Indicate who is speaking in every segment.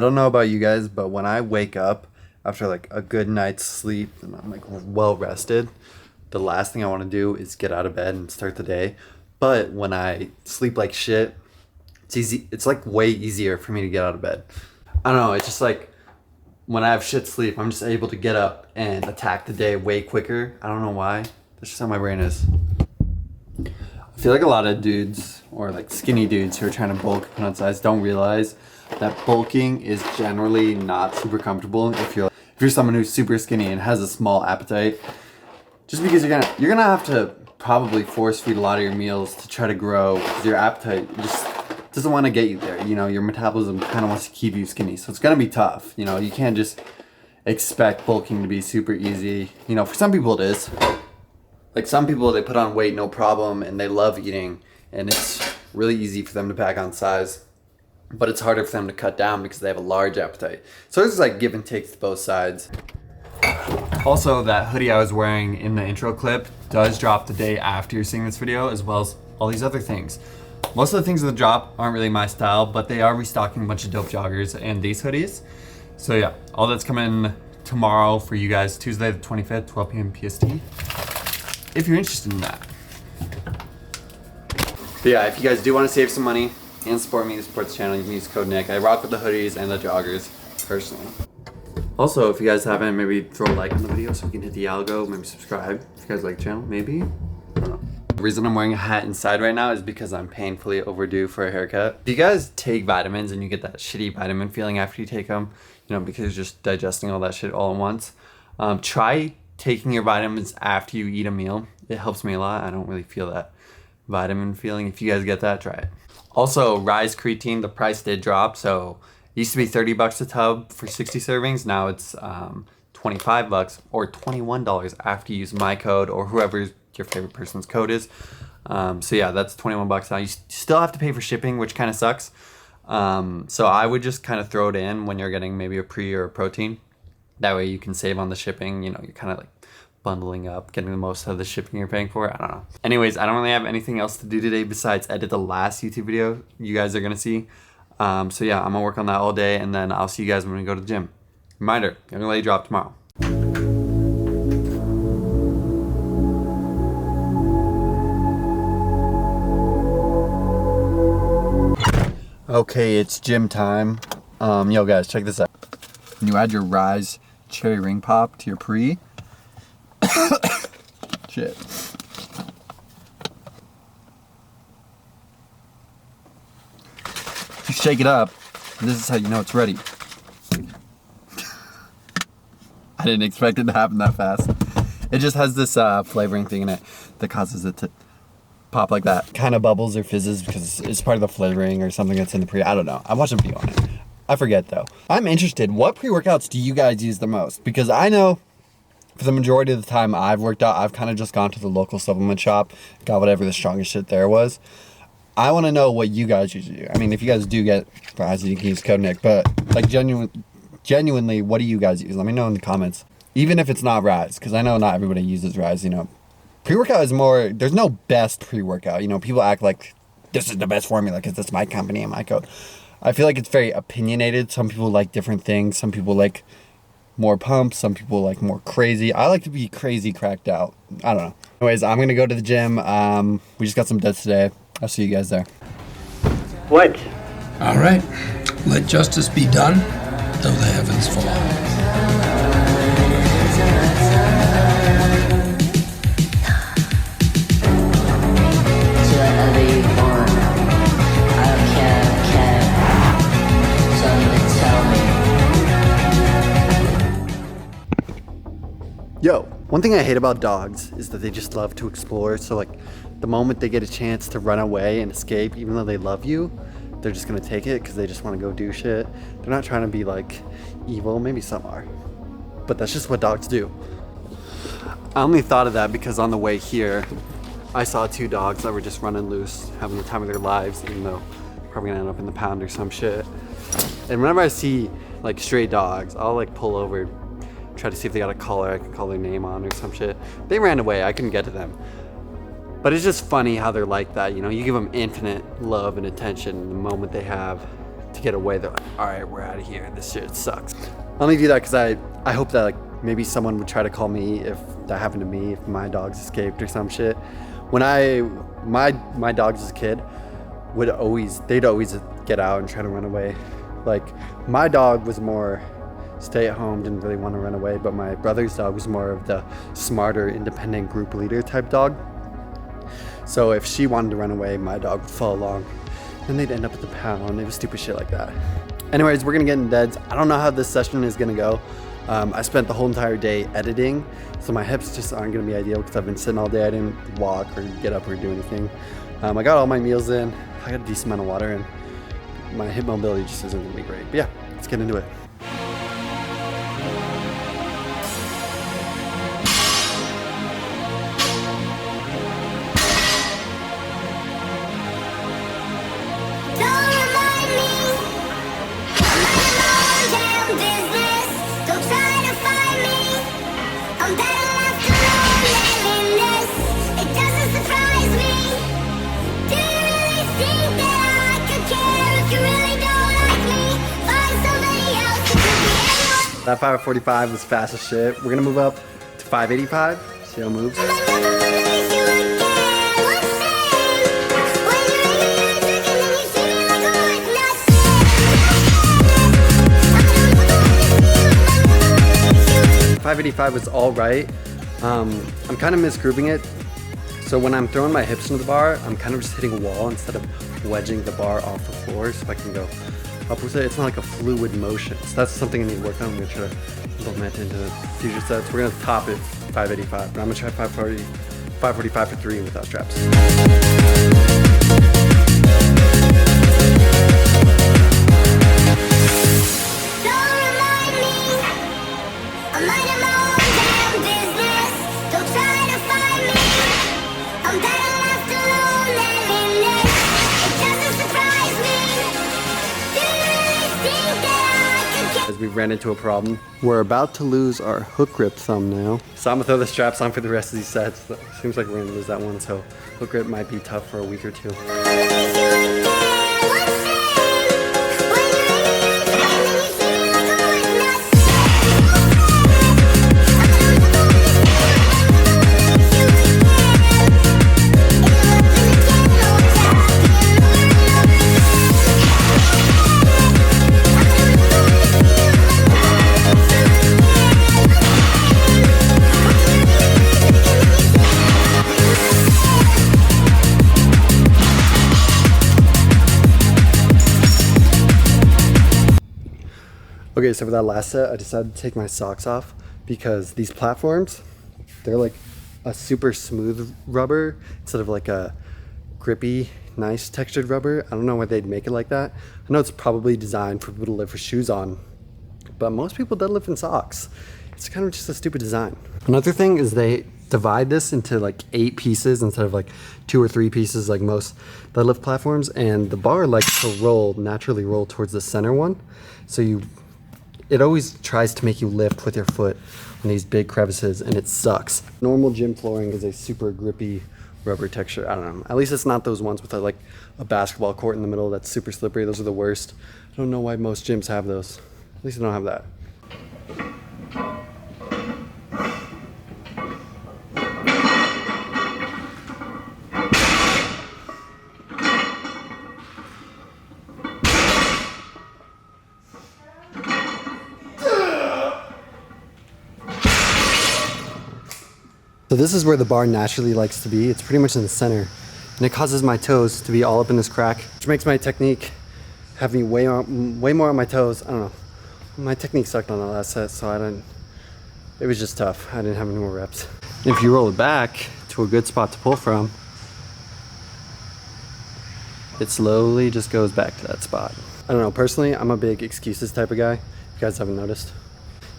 Speaker 1: don't know about you guys, but when I wake up after like a good night's sleep and I'm like well rested, the last thing I want to do is get out of bed and start the day. But when I sleep like shit, it's easy. It's like way easier for me to get out of bed. I don't know. It's just like when I have shit sleep, I'm just able to get up and attack the day way quicker. I don't know why. That's just how my brain is. I feel like a lot of dudes or like skinny dudes who are trying to bulk and put on size don't realize that bulking is generally not super comfortable if you're someone who's super skinny and has a small appetite. Just because you're gonna have to probably force feed a lot of your meals to try to grow because your appetite just doesn't want to get you there. You know, your metabolism kind of wants to keep you skinny, so it's gonna be tough. You know, you can't just expect bulking to be super easy. You know, for some people it is. Like some people, they put on weight no problem and they love eating and it's really easy for them to pack on size, but it's harder for them to cut down because they have a large appetite. So it's like give and take to both sides. Also, that hoodie I was wearing in the intro clip does drop the day after you're seeing this video, as well as all these other things. Most of the things that drop aren't really my style, but they are restocking a bunch of dope joggers and these hoodies. So yeah, all that's coming tomorrow for you guys, Tuesday the 25th, 12 p.m. PST. If you're interested in that. But yeah, if you guys do want to save some money and support me to support the channel, you can use code Nick. I rock with the hoodies and the joggers, personally. Also, if you guys haven't, maybe throw a like on the video so we can hit the algo, maybe subscribe. If you guys like the channel, maybe. I don't know. The reason I'm wearing a hat inside right now is because I'm painfully overdue for a haircut. If you guys take vitamins and you get that shitty vitamin feeling after you take them, you know, because you're just digesting all that shit all at once, try taking your vitamins after you eat a meal. It helps me a lot. I don't really feel that vitamin feeling. If you guys get that, try it. Also, Rise Creatine, the price did drop. So it used to be $30 a tub for 60 servings. Now it's $25 or $21 after you use my code or whoever your favorite person's code is. So yeah, that's $21 now. You still have to pay for shipping, which kind of sucks. So I would just kind of throw it in when you're getting maybe a pre or a protein. That way you can save on the shipping. You know, you're kind of like bundling up, getting the most out of the shipping you're paying for. I don't know. Anyways, I don't really have anything else to do today besides edit the last YouTube video you guys are going to see. So yeah, I'm going to work on that all day, and then I'll see you guys when we go to the gym. Reminder, I'm going to let you drop tomorrow. Okay, it's gym time. Yo guys, check this out. When you add your Rise Cherry Ring Pop to your pre, shit. You shake it up, and this is how you know it's ready. I didn't expect it to happen that fast. It just has this flavoring thing in it that causes it to pop like that. Kind of bubbles or fizzes because it's part of the flavoring or something that's in the pre. I don't know. I watched a video on it. I forget though. I'm interested. What pre-workouts do you guys use the most? Because I know for the majority of the time I've worked out, I've kind of just gone to the local supplement shop, got whatever the strongest shit there was. I want to know what you guys usually do. I mean, if you guys do get Rise, you can use code Nick, but like genuinely, what do you guys use? Let me know in the comments. Even if it's not Rise, because I know not everybody uses Rise, you know. Pre-workout is more, there's no best pre-workout. You know, people act like this is the best formula because it's my company and my code. I feel like it's very opinionated. Some people like different things. Some people like more pumps. Some people like more crazy. I like to be crazy cracked out. I don't know. Anyways, I'm going to go to the gym. We just got some deads today. I'll see you guys there.
Speaker 2: What?
Speaker 3: All right. Let justice be done, though the heavens fall.
Speaker 1: Yo, one thing I hate about dogs is that they just love to explore. So like the moment they get a chance to run away and escape, even though they love you, they're just gonna take it because they just want to go do shit. They're not trying to be like evil. Maybe some are, but that's just what dogs do. I only thought of that because on the way here, I saw two dogs that were just running loose, having the time of their lives, even though probably gonna end up in the pound or some shit. And whenever I see like stray dogs, I'll like pull over, try to see if they got a collar I can call their name on or some shit. They ran away, I couldn't get to them. But it's just funny how they're like that, you know? You give them infinite love and attention the moment they have to get away. They're like, all right, we're out of here. This shit sucks. I only do that because I hope that like maybe someone would try to call me if that happened to me, if my dogs escaped or some shit. When my dogs as a kid they'd always get out and try to run away. Like my dog was more stay at home, didn't really want to run away, but my brother's dog was more of the smarter, independent group leader type dog. So if she wanted to run away, my dog would follow along. And they'd end up at the pound. It was stupid shit like that. Anyways, we're gonna get in deads. I don't know how this session is gonna go. I spent the whole entire day editing, so my hips just aren't gonna be ideal because I've been sitting all day. I didn't walk or get up or do anything. I got all my meals in. I got a decent amount of water, and my hip mobility just isn't gonna be great. But yeah, let's get into it. That 545 was fast as shit. We're gonna move up to 585, see how it moves. .585 was all right. I'm kind of misgrouping it. So when I'm throwing my hips into the bar, I'm kind of just hitting a wall instead of wedging the bar off the floor, so I can go up with it. It's not like a fluid motion. So that's something I need to work on. I'm gonna try to implement into future sets. We're gonna top it 585, but I'm gonna try 545 for 3 without straps. We ran into a problem. We're about to lose our hook grip thumb now. So I'm gonna throw the straps on for the rest of these sets. Seems like we're gonna lose that one, so hook grip might be tough for a week or two. Okay, so for that last set, I decided to take my socks off because these platforms, they're like a super smooth rubber instead of like a grippy, nice textured rubber. I don't know why they'd make it like that. I know it's probably designed for people to lift with shoes on, but most people deadlift in socks. It's kind of just a stupid design. Another thing is they divide this into like 8 pieces instead of like 2 or 3 pieces like most deadlift platforms, and the bar likes to naturally roll towards the center one. So it always tries to make you lift with your foot on these big crevices, and it sucks. Normal gym flooring is a super grippy rubber texture. I don't know. At least it's not those ones with like a basketball court in the middle that's super slippery. Those are the worst. I don't know why most gyms have those. At least I don't have that. So this is where the bar naturally likes to be. It's pretty much in the center, and it causes my toes to be all up in this crack, which makes my technique have me way more on my toes. I don't know. My technique sucked on that last set, so it was just tough. I didn't have any more reps. And if you roll it back to a good spot to pull from, it slowly just goes back to that spot. I don't know, personally, I'm a big excuses type of guy, if you guys haven't noticed.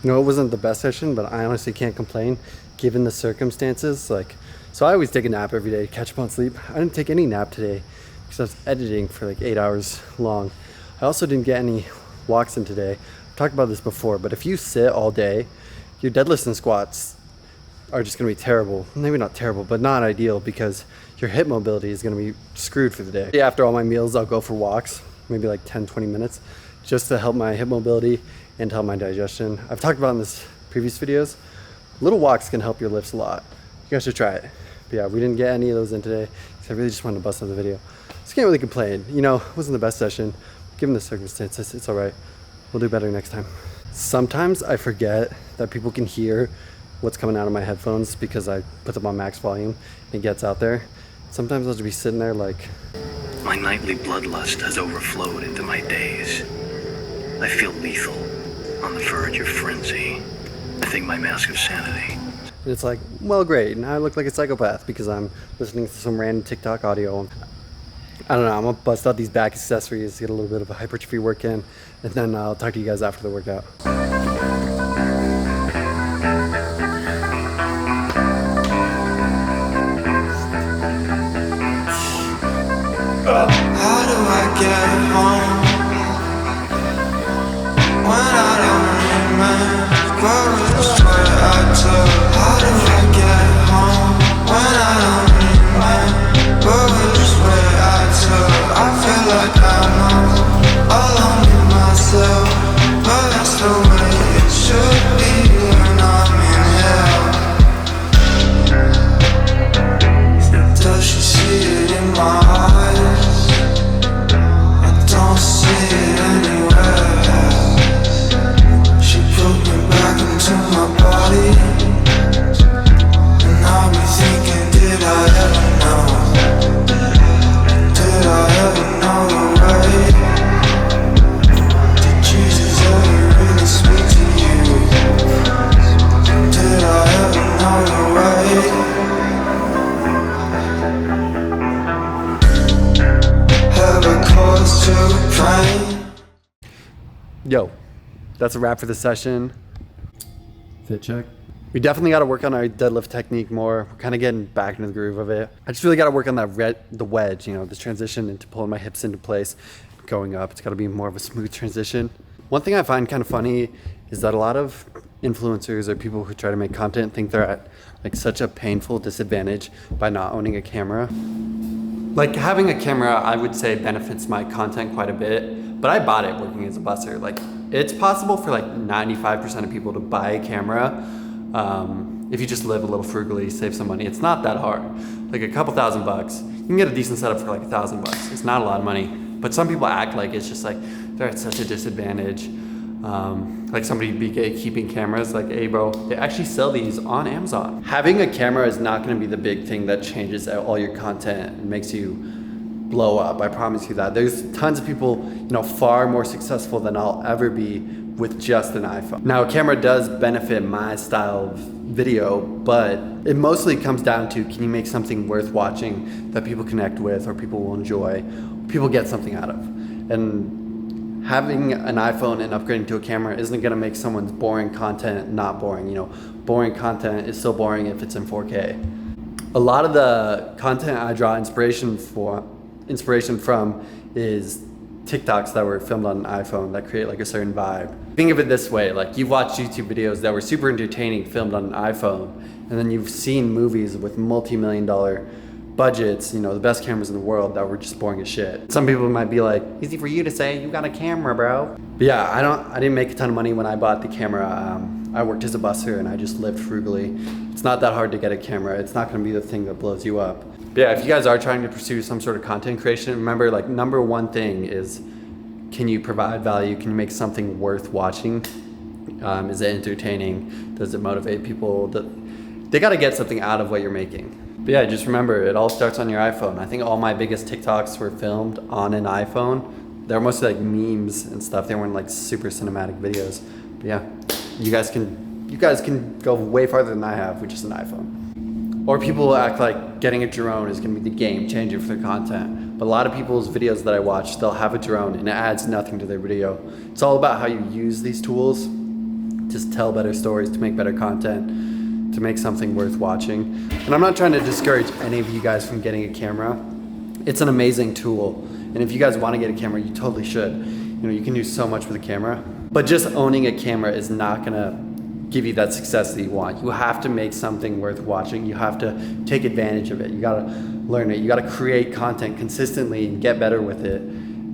Speaker 1: You know, it wasn't the best session, but I honestly can't complain given the circumstances. So I always take a nap every day to catch up on sleep. I didn't take any nap today because I was editing for like 8 hours long. I also didn't get any walks in today. I've talked about this before, but if you sit all day, your deadlifts and squats are just gonna be terrible. Maybe not terrible, but not ideal, because your hip mobility is gonna be screwed for the day. After all my meals, I'll go for walks. maybe like 10, 20 minutes, just to help my hip mobility and to help my digestion. I've talked about in this previous videos, little walks can help your lifts a lot. You guys should try it. But yeah, we didn't get any of those in today, so I really just wanted to bust out the video. Just can't really complain. You know, it wasn't the best session. Given the circumstances, it's all right. We'll do better next time. Sometimes I forget that people can hear what's coming out of my headphones because I put them on max volume and it gets out there. Sometimes I'll just be sitting there like,
Speaker 4: my nightly bloodlust has overflowed into my days. I feel lethal, on the verge of frenzy. I think my mask of sanity.
Speaker 1: and it's like, well, great. Now I look like a psychopath because I'm listening to some random TikTok audio. I don't know, I'm gonna bust out these back accessories, get a little bit of a hypertrophy work in, and then I'll talk to you guys after the workout.
Speaker 5: How do I get home when I don't remember which way I took? How do I get home when I don't remember which way I took? I feel like I'm alone in myself, but that's the way it should be when I'm in hell. Does she see it in my eyes? Don't see it anywhere else. She put me back into my body, and I'll be thinking, did I ever know? Did I ever know the way? Did Jesus ever really speak to you? Did I ever know the way? Have a cause to pray.
Speaker 1: Yo, that's a wrap for the session. Fit check. We definitely got to work on our deadlift technique more. We're kind of getting back into the groove of it. I just really got to work on the wedge, you know, this transition into pulling my hips into place, going up. It's got to be more of a smooth transition. One thing I find kind of funny is that a lot of influencers or people who try to make content think they're at like such a painful disadvantage by not owning a camera. Like having a camera, I would say benefits my content quite a bit, but I bought it working as a busser. Like it's possible for like 95% of people to buy a camera. If you just live a little frugally, save some money. It's not that hard. Like a couple $1,000, you can get a decent setup for like $1,000. It's not a lot of money, but some people act like it's just like they're at such a disadvantage. Like somebody be gatekeeping cameras, like, hey bro, they actually sell these on Amazon. Having a camera is not gonna be the big thing that changes all your content and makes you blow up, I promise you that. There's tons of people, you know, far more successful than I'll ever be with just an iPhone. Now a camera does benefit my style of video, but it mostly comes down to, can you make something worth watching that people connect with or people will enjoy, people get something out of. And having an iPhone and upgrading to a camera isn't gonna make someone's boring content not boring. You know, boring content is still boring if it's in 4K. A lot of the content I draw inspiration from is TikToks that were filmed on an iPhone that create like a certain vibe. Think of it this way, like you've watched YouTube videos that were super entertaining filmed on an iPhone, and then you've seen movies with multi-million-dollar budgets, you know, the best cameras in the world that were just boring as shit. Some people might be like, easy for you to say, you got a camera, bro. But yeah, I didn't make a ton of money when I bought the camera. I worked as a busser and I just lived frugally. It's not that hard to get a camera. It's not gonna be the thing that blows you up. But yeah, if you guys are trying to pursue some sort of content creation, remember like number one thing is, can you provide value? Can you make something worth watching? Is it entertaining? Does it motivate people? They gotta get something out of what you're making. But yeah, just remember, it all starts on your iPhone. I think all my biggest TikToks were filmed on an iPhone. They were mostly like memes and stuff. They weren't like super cinematic videos. But yeah, you guys can go way farther than I have with just an iPhone. Or people act like getting a drone is gonna be the game changer for their content. But a lot of people's videos that I watch, they'll have a drone and it adds nothing to their video. It's all about how you use these tools to tell better stories, to make better content, to make something worth watching. And I'm not trying to discourage any of you guys from getting a camera. It's an amazing tool. And if you guys want to get a camera, you totally should. You know, you can do so much with a camera. But just owning a camera is not gonna give you that success that you want. You have to make something worth watching. You have to take advantage of it. You gotta learn it. You gotta create content consistently and get better with it.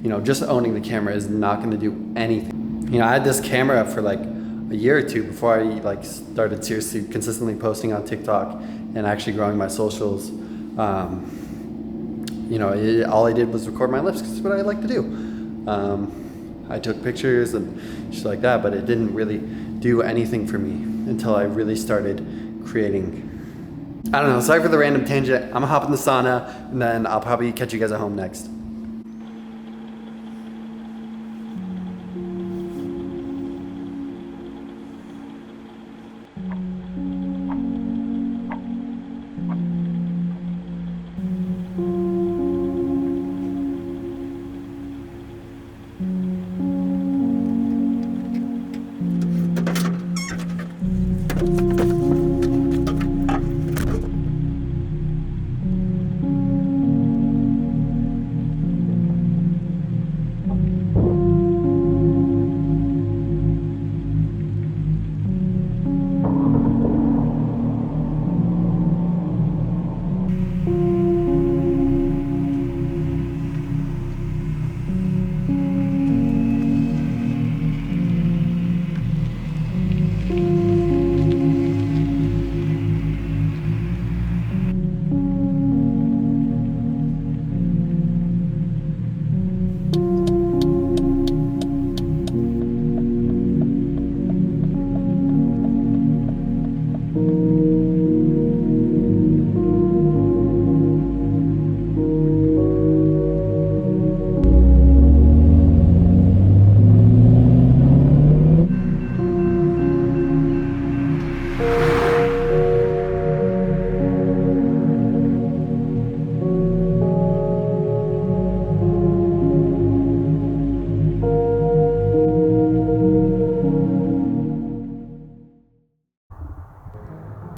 Speaker 1: you know, just owning the camera is not going to do anything. You know, I had this camera for like a year or two before I like started seriously consistently posting on TikTok and actually growing my socials. You know, all I did was record my lifts because it's what I like to do. I took pictures and shit like that, but it didn't really do anything for me until I really started creating. I don't know, sorry for the random tangent. I'm gonna hop in the sauna and then I'll probably catch you guys at home next.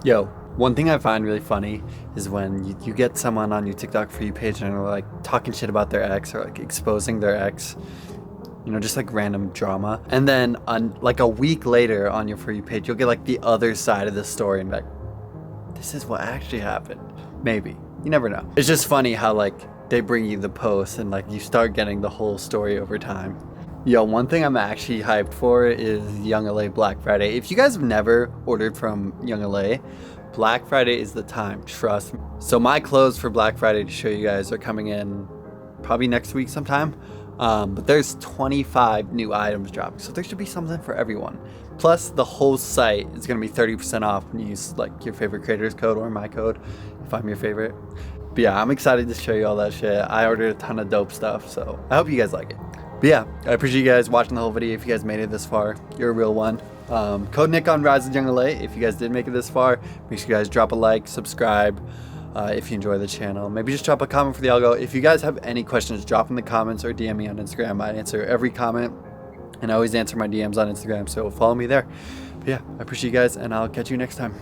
Speaker 1: Yo, one thing I find really funny is when you get someone on your TikTok For You page and they're like talking shit about their ex or like exposing their ex, you know, just like random drama. And then on like a week later on your For You page, you'll get like the other side of the story and be like, this is what actually happened. Maybe. You never know. It's just funny how like they bring you the post and like you start getting the whole story over time. Yo, one thing I'm actually hyped for is Young LA Black Friday. If you guys have never ordered from Young LA, Black Friday is the time, trust me. So my clothes for Black Friday to show you guys are coming in probably next week sometime. But there's 25 new items dropping, so there should be something for everyone. Plus the whole site is gonna be 30% off when you use like your favorite creator's code or my code, if I'm your favorite. But yeah, I'm excited to show you all that shit. I ordered a ton of dope stuff, so I hope you guys like it. But yeah, I appreciate you guys watching the whole video. If you guys made it this far, you're a real one. Code Nick on Rise of Young LA. If you guys did make it this far, make sure you guys drop a like, subscribe if you enjoy the channel. Maybe just drop a comment for the algo. If you guys have any questions, drop in the comments or DM me on Instagram. I answer every comment and I always answer my DMs on Instagram, so follow me there. But yeah, I appreciate you guys and I'll catch you next time.